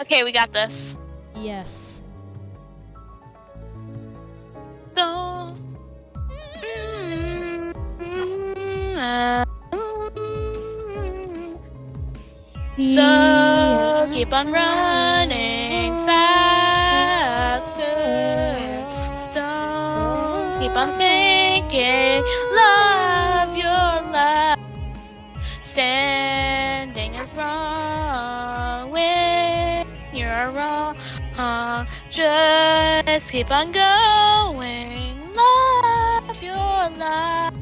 Okay, we got this. Yes. So, so keep on running faster. Don't keep on thinking. Love your life. Standing is wrong when you're wrong. Just keep on going. Love your life.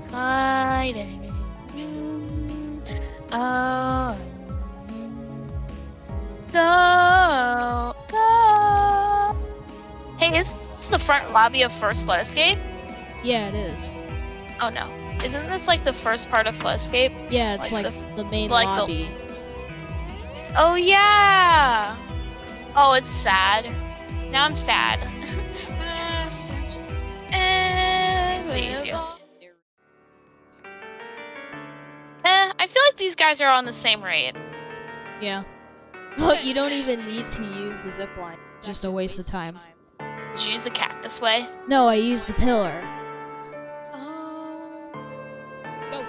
Fighting. Oh. Don't go. Hey, is this the front lobby of First Flood Escape? Yeah, it is. Oh no. Isn't this like the first part of Flood Escape? Yeah, it's like the main like lobby. Oh yeah. Oh, it's sad. Now I'm sad. And the easiest. I feel like these guys are on the same rate. Yeah. Look, you don't even need to use the zip line. It's just a waste of time. Did you use the cactus way? No, I used the pillar. Go.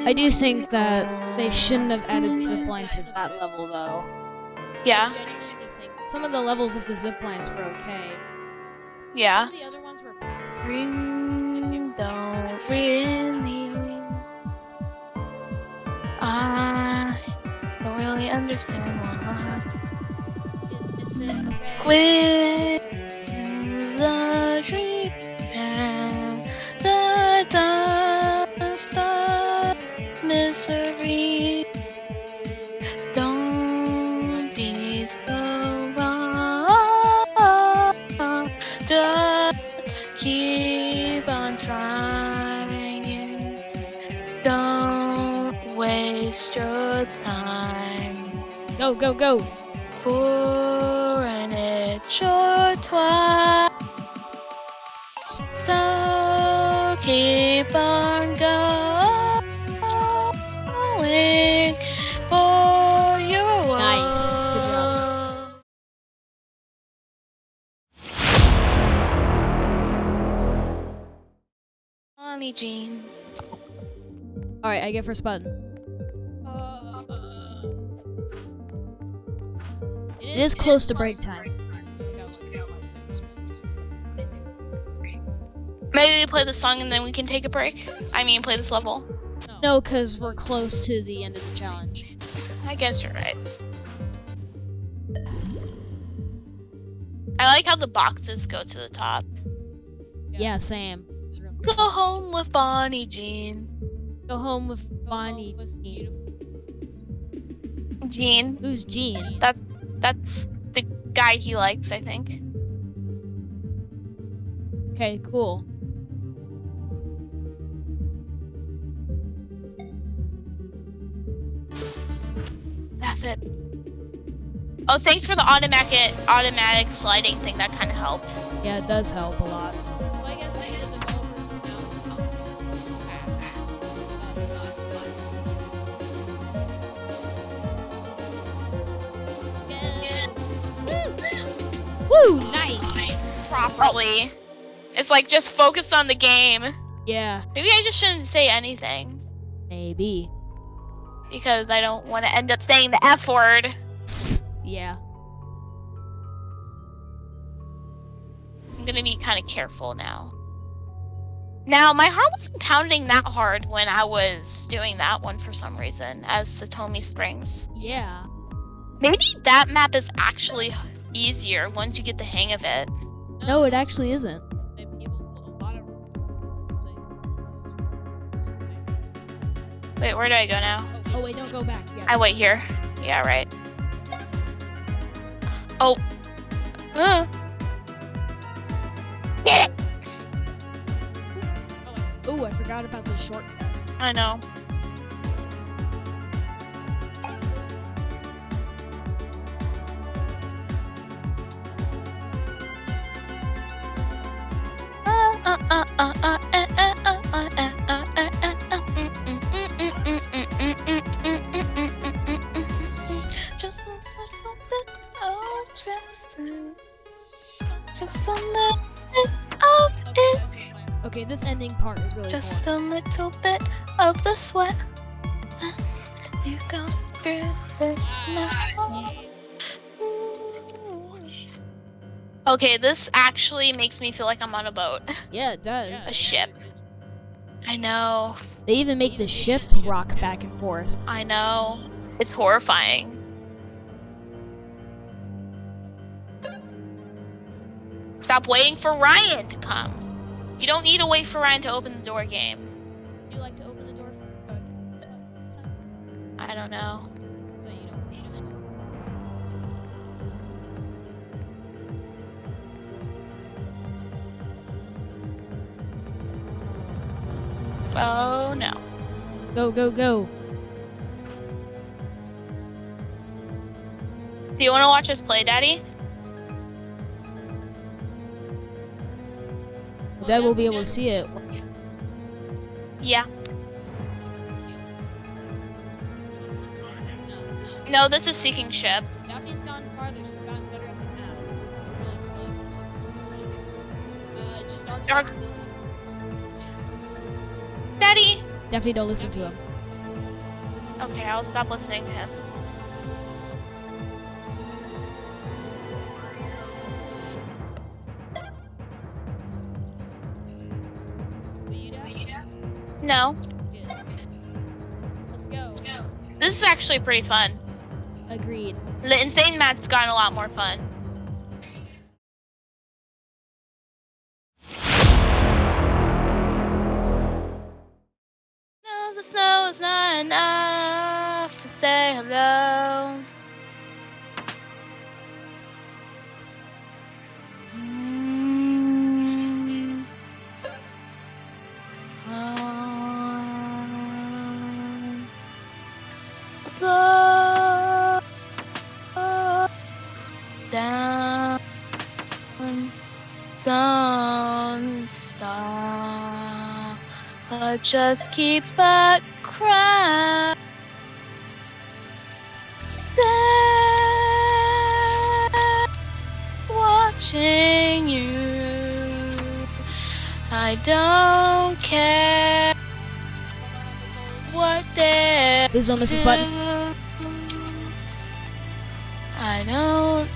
I do think that they shouldn't have added zip line to that level, though. Yeah. Some of the levels of the zip lines were okay. Yeah. Some of the other ones were passed. Don't release. I don't really understand why. With the dream and the dust of misery, don't be so wrong. Just keep on trying. Don't waste your time. Go, go, go! For an itch or twice. So keep on going for your world. Nice. Good job. Honey Jean. Alright, I get first button. It is close to break time. Maybe we play the song and then we can take a break? I mean, play this level. No, because we're close to the end of the challenge. I guess you're right. I like how the boxes go to the top. Yeah, same. It's real Go home with Bonnie Jean. Go home with Bonnie. Jean. Who's Jean? That's the guy he likes, I think. Okay, cool. That's it. Oh, thanks for the automatic sliding thing. That kind of helped. Yeah, it does help a lot. Well, I guess the developers know how to pass Woo! Nice! Properly. It's like just focus on the game. Yeah, Maybe I just shouldn't say anything maybe. because I don't want to end up saying the F word. Yeah. I'm gonna be kind of careful now. Now, my heart wasn't pounding that hard when I was doing that one for some reason, as Satomi Springs. Yeah. Maybe that map is actually easier once you get the hang of it. No, it actually isn't. Wait, where do I go now? Oh wait, don't go back. Yeah. I wait here. Yeah, right. Oh. Get it! Oh, I forgot about the shortcut. I know. Just a little bit of it. That's my plan. Okay, this ending part is really Just boring. a little bit of the sweat. You go through this now. Okay, this actually makes me feel like I'm on a boat. Yeah, it A does. ship. I know. They even make the ship rock back and forth. I know. It's horrifying. Stop waiting for Ryan to come. You don't need to wait for Ryan to open the door, game. Would you like to open the door for this one? I don't know. So you don't need it. Oh no. Go, go, go. Do you want to watch us play, Daddy? Dad will be able to see it. Yeah. No, this is Seeking Ship. Daphne's gone farther. She's gotten better at the map. Really close. Just dark Dark- surfaces. Daddy! Definitely don't listen to him. Okay, I'll stop listening to him. Will you die? No. Good. Let's go. This is actually pretty fun. Agreed. The Insane Mat's gotten a lot more fun. No, the snow is not enough to say hello. Mm. Slow down, don't stop, but just keep a crying. Watching you, I don't care what they Please don't miss this button. I don't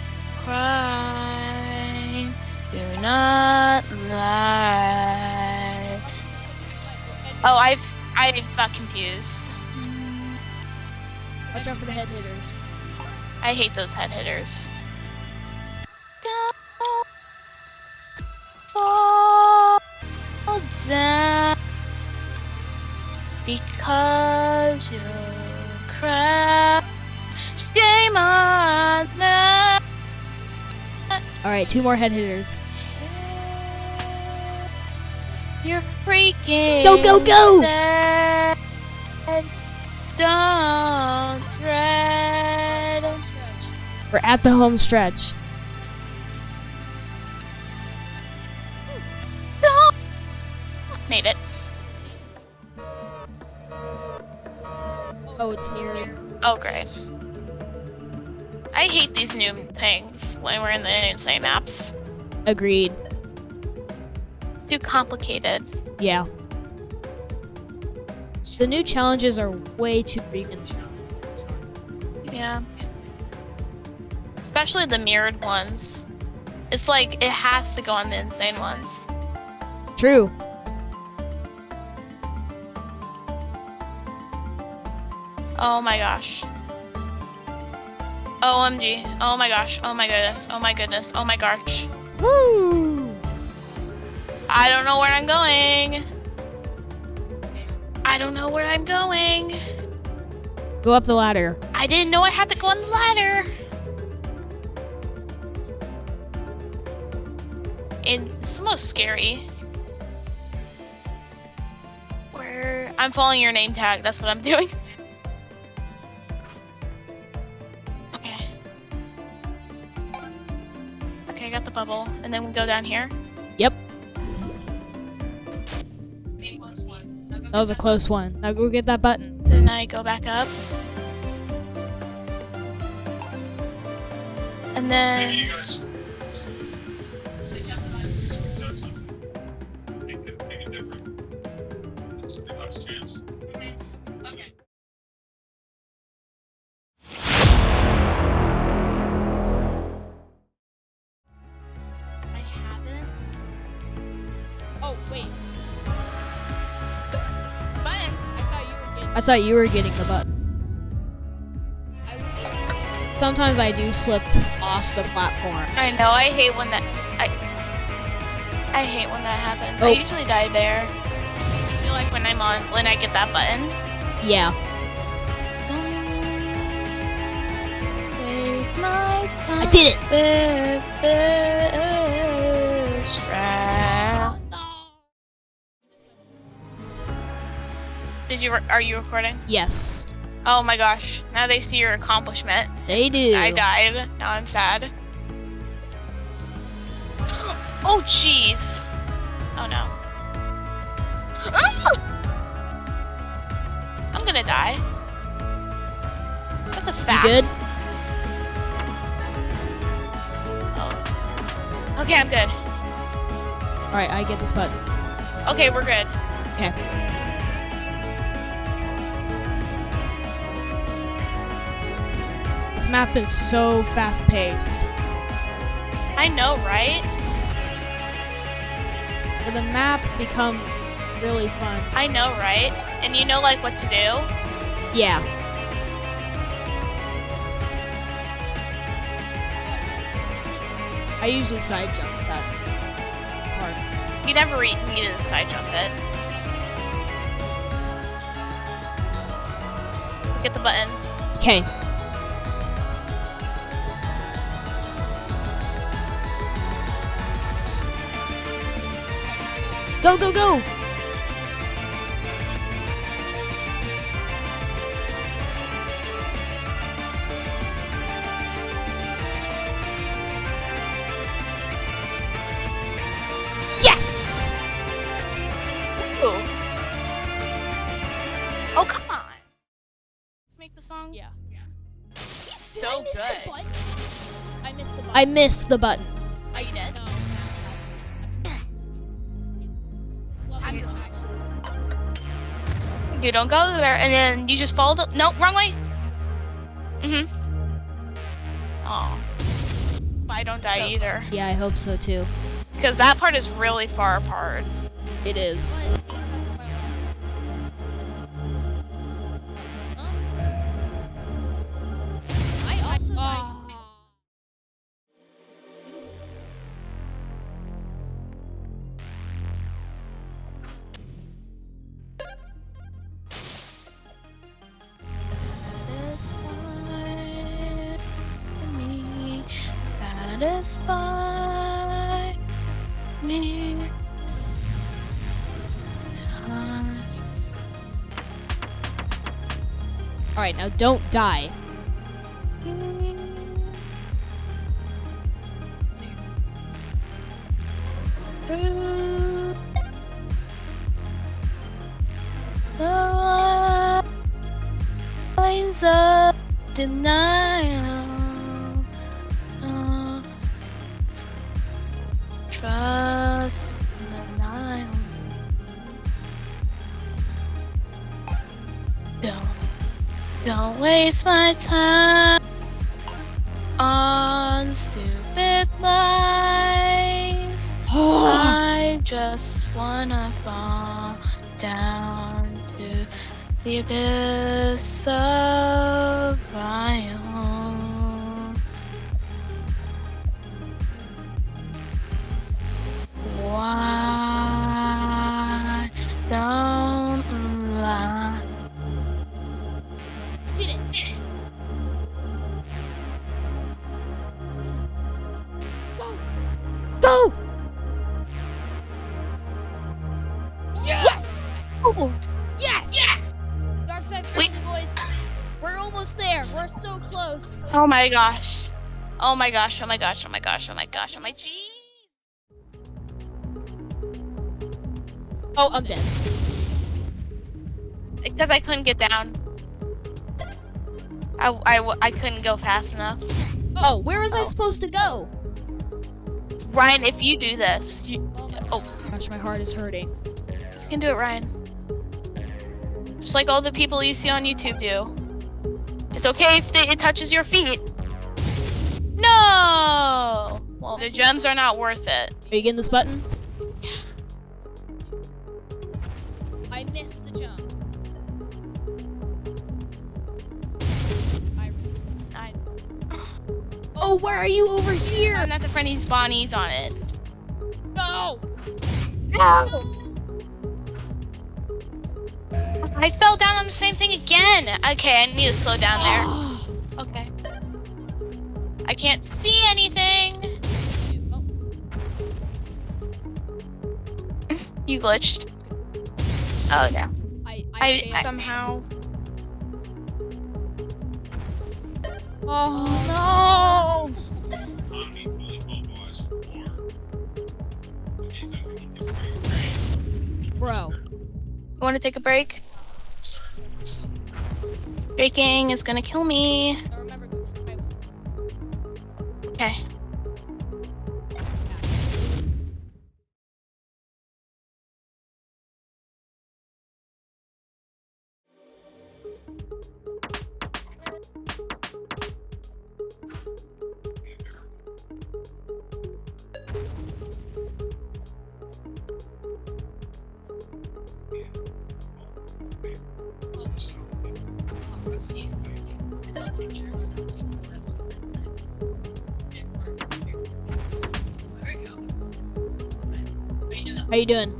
cry, do not lie. Oh, I got confused. Watch out for the head hitters. I hate those head hitters. Don't fall down because you cry. Shame on them. Alright, 2 more head hitters. You're freaking. Go, go, go! sad. Don't dread. We're at the home stretch. Don't. Made it. Oh, it's mirrored. Oh, great. I hate these new things when we're in the insane maps. Agreed. It's too complicated. Yeah. The new challenges are way too frequent. Yeah. Especially the mirrored ones. It's like it has to go on the insane ones. True. Oh my gosh. OMG. Oh my gosh. Oh my goodness. Oh my goodness. Oh my gosh. Woo! I don't know where I'm going. I don't know where I'm going. Go up the ladder. I didn't know I had to go on the ladder. It's the most scary. Where I'm following your name tag. That's what I'm doing. Okay. Okay, I got the bubble, and then we go down here. Yep. That was a close one. Now go get that button. Then I go back up. And then I thought you were getting the button. I was so Sometimes I do slip off the platform. I know. I hate when that. I hate when that happens. Oh. I usually die there. I feel like when I get that button. Yeah. Don't waste my time. I did it! Are you recording? Yes. Oh my gosh. Now they see your accomplishment. They do. I died. Now I'm sad. Oh jeez. Oh no. I'm gonna die. That's a fact. You good? Oh. Okay, I'm good. Alright, I get this button. Okay, we're good. Okay. This map is so fast-paced. I know, right? So the map becomes really fun. I know, right? And you know, like, what to do? Yeah. I usually side jump that part. You never needed to side jump it. Get the button. Okay. Go, go, go! Yes! Ooh. Oh, come on. Let's make the song. Yeah. He's so good. I missed the button. I missed the button. Are you dead? No, this level is nice. You don't go there, and then you just follow the. No, wrong way. Oh. But I don't die either. Yeah, I hope so too. Because that part is really far apart. It is. I also died. Satisfy me. Alright, now don't die. Lines of denial. Trust denial. Don't waste my time on stupid lies. I just wanna fall down to the abyss of my own. Why don't lie? Did it. Go! Yes! Oh, Yes! Yes! Dark side Wait. Pixie boys. We're almost there. We're so close. oh my gosh. Oh my gosh, oh my gosh, oh my gosh, oh my gosh, oh my jeez. Oh, I'm dead. Because I couldn't get down. I couldn't go fast enough. Oh, where was I supposed to go? Ryan, if you do this, you Gosh, my heart is hurting. can do it, Ryan. Just like all the people you see on YouTube do. It's okay if it touches your feet. No! Well, the gems are not worth it. Are you getting this button? I missed the jump. No, why are you over here? I'm not a friend. He's Bonnie's on it. No! No! I fell down on the same thing again. Okay, I need to slow down there. Okay. I can't see anything. Oh, You glitched. Oh no. I Somehow. Oh Bro. You want to take a break? Breaking is gonna kill me. no! I remember this. Okay. How you doing?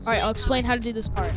Alright, I'll explain how to do this part.